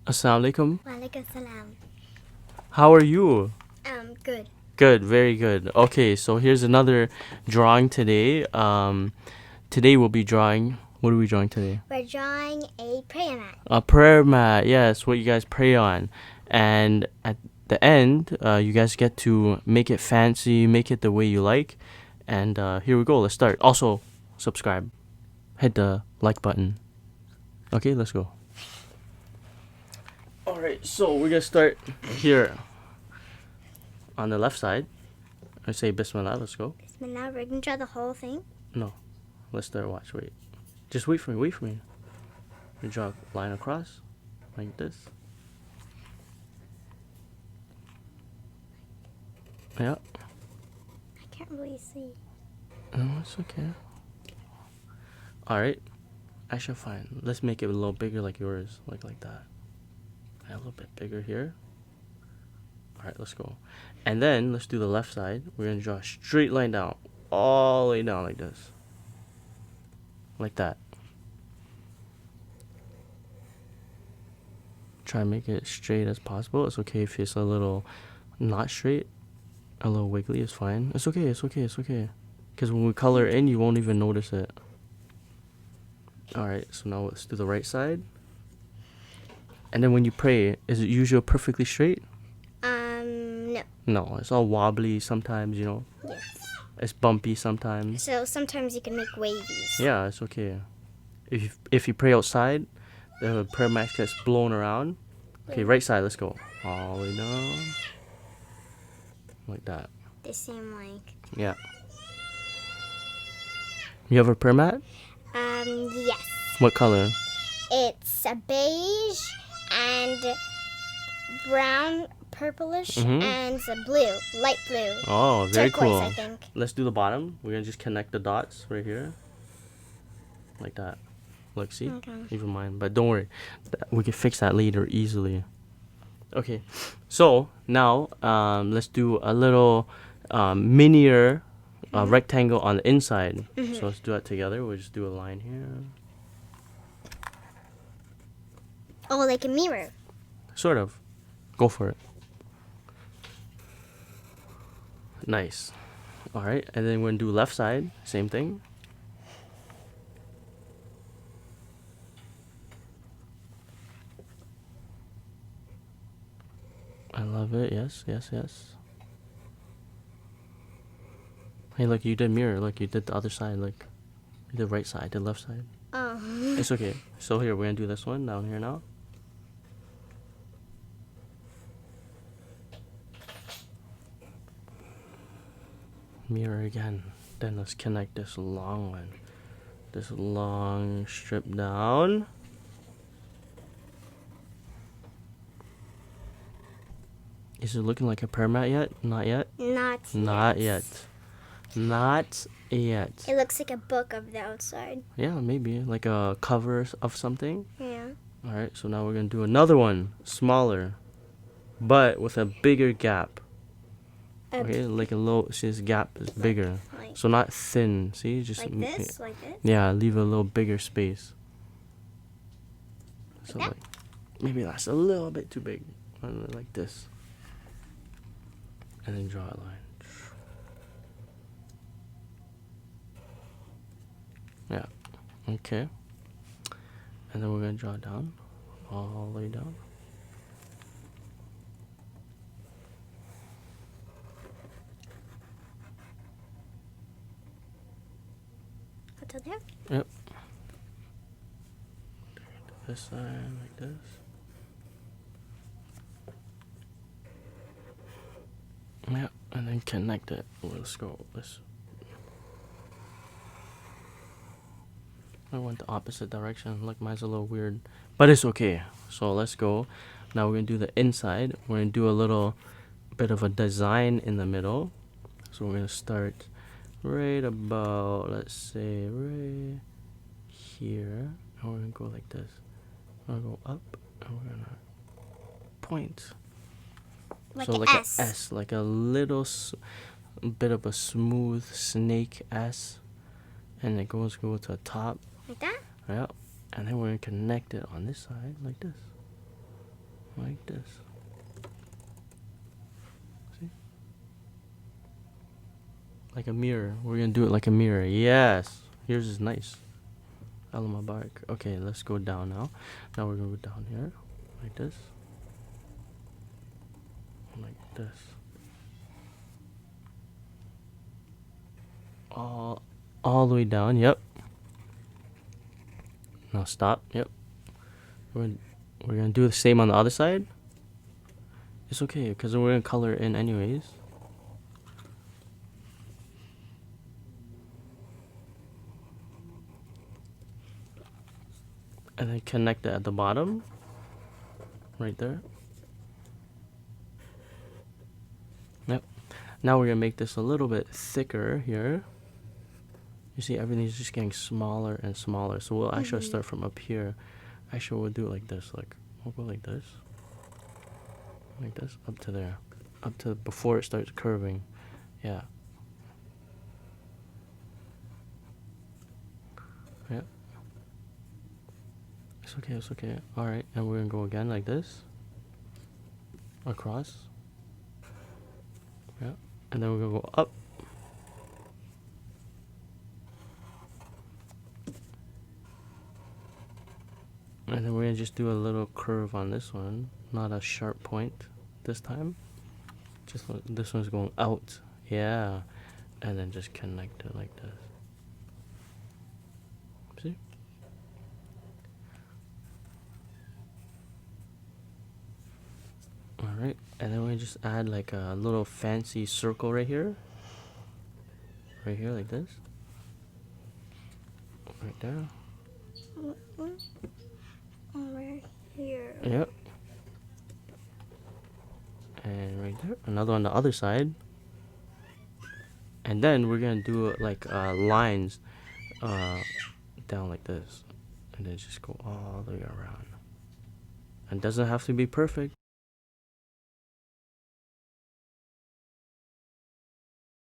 Assalamu alaikum. Walaikum salam. How are you? Good. Good, very good. Okay, so here's another drawing today. Today we'll be drawing. What are we drawing today? We're drawing a prayer mat. A prayer mat. Yes, what you guys pray on. And at the end, you guys get to make it fancy, make it the way you like. And here we go. Let's start. Also, subscribe. Hit the like button. Okay, let's go. All right, so we're gonna start here on the left side. I say Bismillah. Let's go. Bismillah, we're gonna draw the whole thing. No, let's start. Watch. Wait. Just wait for me. Wait for me. We draw a line across, like this. Yeah. I can't really see. No, it's okay. All right. I should find. Let's make it a little bigger, like yours, like that. A little bit bigger here. All right, let's go. And then let's do the left side. We're gonna draw a straight line down, all the way down like this, like that. Try and make it straight as possible. It's okay if it's a little not straight, a little wiggly is fine. It's okay. It's okay. It's okay. Because when we color in, you won't even notice it. All right. So now let's do the right side. And then when you pray, is it usually perfectly straight? No. No, it's all wobbly sometimes, you know. Yes. It's bumpy sometimes. So sometimes you can make wavies. Yeah, it's okay. If you pray outside, the prayer mat gets blown around. Okay, right side, let's go. All the way down. Like that. The same length. Yeah. You have a prayer mat? Yes. What color? It's a beige and brown, purplish, and a blue, light blue. Oh, very Turquoise, cool. I think. Let's do the bottom. We're going to just connect the dots right here. Like that. Look, see? Okay. Even mine. But don't worry. We can fix that later easily. Okay. So, now, let's do a little miniature rectangle on the inside. So, let's do that together. We'll just do a line here. Oh, like a mirror. Sort of. Go for it. Nice. All right. And then we're going to do left side. Same thing. I love it. Yes, yes, yes. Hey, look, you did mirror. Look, you did the other side. Look, you did right side, I did left side. Oh. It's okay. So here, we're going to do this one down here now. Mirror again. Then let's connect this long one. This long strip down. Is it looking like a prayer mat yet? Not yet? Not yet. Not yet. It looks like a book of the outside. Yeah, maybe. Like a cover of something. Yeah. Alright, so now we're going to do another one. Smaller. But with a bigger gap. Okay, like a low, see this gap is bigger. Like, so not thin, see? Just like this? Like this? Yeah, leave a little bigger space. So Like like, maybe that's a little bit too big. Like this. And then draw a line. Yeah. Okay. And then we're going to draw down. All the way down. Until there? Yep. This side like this. Yep, and then connect it. Let's go. I went the opposite direction. Look, mine's a little weird, but it's okay. So let's go. Now we're gonna do the inside. We're gonna do a little bit of a design in the middle. So we're gonna start right about, let's say, right here. And we're gonna go like this. We're gonna go up, and we're gonna point. Like so an like S. an S, like a little bit of a smooth snake S, and it goes to the top. Like that? Yeah, and then we're gonna connect it on this side like this. like this. See? Like a mirror. We're gonna do it like a mirror. Yes. Yours is nice. Alama bark. Okay, let's go down now. Now we're gonna go down here. Like this. Like this. All the way down. Yep. Now stop. Yep. We're gonna do the same on the other side. It's okay because we're gonna color it in anyways. And then connect it at the bottom. Right there. Yep. Now we're gonna make this a little bit thicker here. You see everything's just getting smaller and smaller. So we'll actually start from up here. Actually we'll do it like this. Like we'll go like this. Like this. Up to there. Up to before it starts curving. Yeah. Yep. It's okay, it's okay. Alright, and we're gonna go again like this. Across. Yeah. And then we're gonna go up. And then we're gonna just do a little curve on this one. Not a sharp point this time. Just this one's going out. Yeah. And then just connect it like this. See? Alright, and then we just add like a little fancy circle right here. Right here, like this. Right there. Over here. Yep. And right there. Another on the other side. And then we're gonna do like lines down like this. And then just go all the way around. And it doesn't have to be perfect.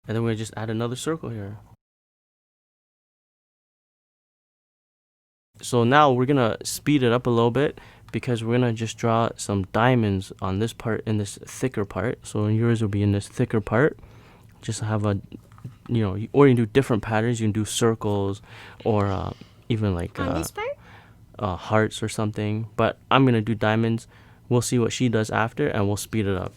And then we just add another circle here. So now we're gonna speed it up a little bit because we're gonna just draw some diamonds on this part, in this thicker part. So yours will be in this thicker part. Just have a, you know, or you can do different patterns. You can do circles or even like On this part? Hearts or something. But I'm gonna do diamonds. We'll see what she does after and we'll speed it up.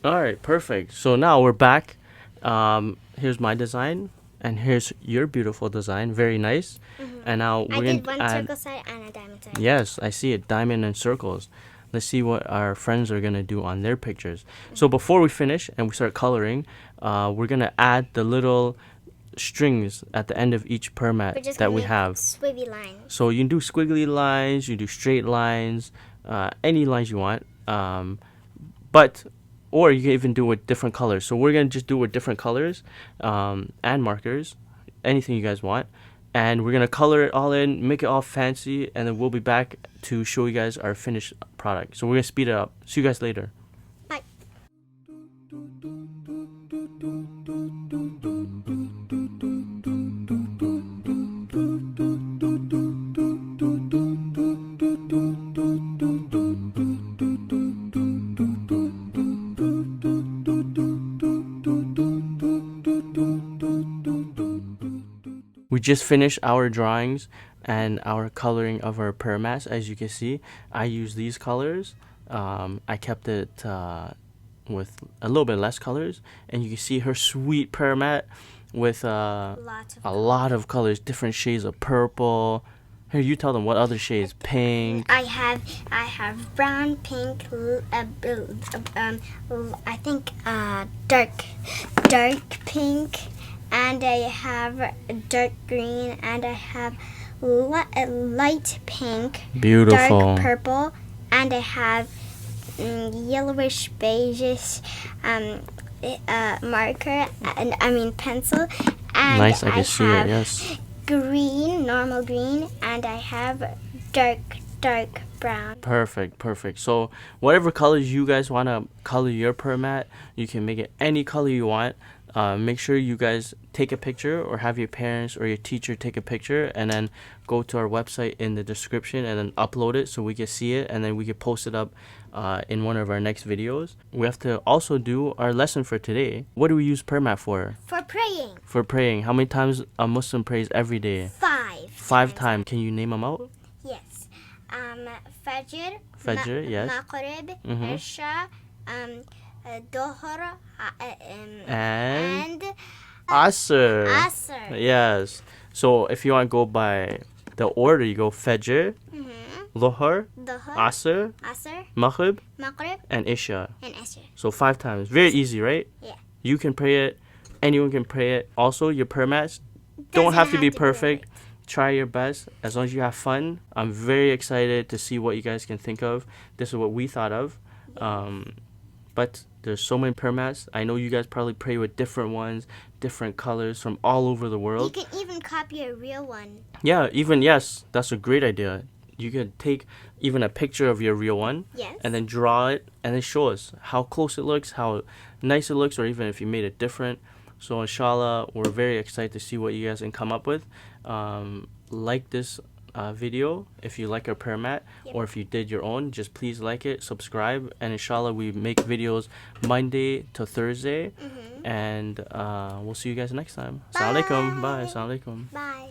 Alright, perfect. So now we're back. Here's my design, and here's your beautiful design. Very nice. And now I we're did gonna one add. circle side and a diamond side. Yes, I see it. Diamond and circles. Let's see what our friends are gonna do on their pictures. So before we finish and we start coloring, we're gonna add the little strings at the end of each We're permat just that gonna we make have. swivvy lines. So you can do squiggly lines, you do straight lines, any lines you want. Or you can even do it with different colors. So we're gonna just do it with different colors and markers, anything you guys want. And we're gonna color it all in, make it all fancy, and then we'll be back to show you guys our finished product. So we're gonna speed it up. See you guys later. Bye. We just finished our drawings and our coloring of our permats. As you can see, I use these colors. I kept it with a little bit less colors, and you can see her sweet permat with a lot of colors, different shades of purple. Here, you tell them what other shades. Pink. I have brown, pink, I think dark pink, and I have dark green, and I have light pink, Beautiful. dark purple, and I have yellowish beigeish marker, and I mean pencil, and Nice, I can see it, have yes. green, normal green, and I have dark brown. Perfect. So whatever colors you guys want to color your prayer mat, you can make it any color you want. Make sure you guys take a picture or have your parents or your teacher take a picture and then go to our website in the description and then upload it so we can see it and then we can post it up in one of our next videos. We have to also do our lesson for today. What do we use prayer mat for? For praying. For praying. How many times a Muslim prays every day? 5. 5 times. Can you name them out? Yes. Fajr. Fajr, yes. Maghrib. Mhm. Isha. Dhuhr. And And Asr. Asr. Yes. So if you want to go by the order, you go Fajr, Dhuhr, Dhuhr. Asr, Asr. Maghrib, Maghrib. and Isha. And Isha. So 5 times. Very easy, right? Yeah. You can pray it. Anyone can pray it. Also, your prayer mats don't have to be perfect. Try your best as long as you have fun. I'm very excited to see what you guys can think of. This is what we thought of. But there's so many prayer mats. I know you guys probably pray with different ones, different colors from all over the You world. can even copy a real one. Yeah, even yes, that's a great idea. You can take even a picture of your real one Yes. and then draw it and then show us how close it looks, how nice it looks, or even if you made it different. So inshallah, we're very excited to see what you guys can come up with. Like this video if you like our prayer mat, Yep. or if you did your own, just please like it, subscribe, and inshallah we make videos Monday to Thursday, and we'll see you guys next time. Assalamu alaikum. Bye. Assalamu alaikum. Bye.